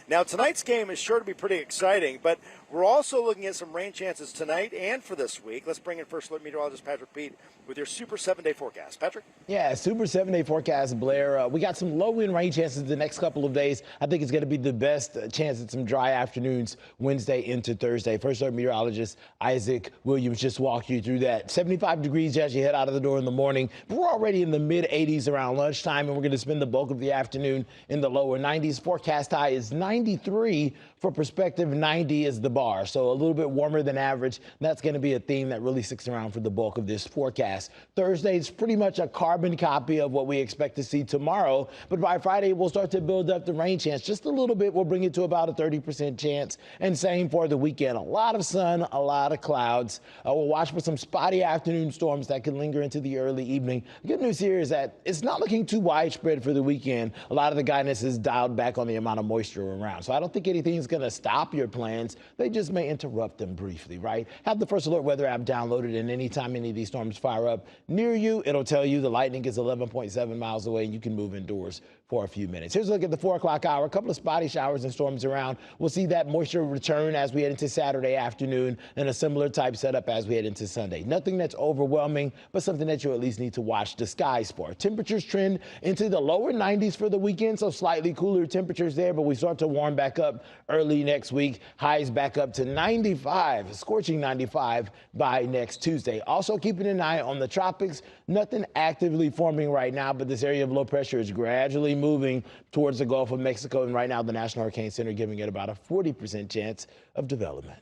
Now, tonight's game is sure to be pretty exciting, but we're also looking at some rain chances tonight and for this week. Let's bring in First Alert meteorologist Patrick Pete with your Super 7-day forecast. Patrick? Yeah, Super 7-day forecast, Blair. We got some low wind rain chances the next couple of days. I think it's going to be the best chance at some dry afternoons Wednesday into Thursday. First Alert meteorologist Isaac Williams just walked you through that. 75 degrees as you head out of the door in the morning. But we're already in the mid-80s around lunchtime, and we're going to spend the bulk of the afternoon in the lower 90s. Forecast high is 93. For perspective, 90 is the bar, so a little bit warmer than average. That's going to be a theme that really sticks around for the bulk of this forecast. Thursday is pretty much a carbon copy of what we expect to see tomorrow, but by Friday, we'll start to build up the rain chance just a little bit. We'll bring it to about a 30% chance, and same for the weekend. A lot of sun, a lot of clouds. We'll watch for some spotty afternoon storms that can linger into the early evening. The good news here is that it's not looking too widespread for the weekend. A lot of the guidance is dialed back on the amount of moisture around, so I don't think anything's going to stop your plans. They just may interrupt them briefly, right? Have the First Alert weather app downloaded, and anytime any of these storms fire up near you, it'll tell you the lightning is 11.7 miles away and you can move indoors for a few minutes. Here's a look at the 4 o'clock hour. A couple of spotty showers and storms around. We'll see that moisture return as we head into Saturday afternoon, and a similar type setup as we head into Sunday. Nothing that's overwhelming, but something that you at least need to watch the skies for. Temperatures trend into the lower 90s for the weekend, so slightly cooler temperatures there, but we start to warm back up early next week. Highs back up to 95, scorching 95 by next Tuesday. Also keeping an eye on the tropics. Nothing actively forming right now, but this area of low pressure is gradually moving towards the Gulf of Mexico, and right now the National Hurricane Center giving it about a 40% chance of development.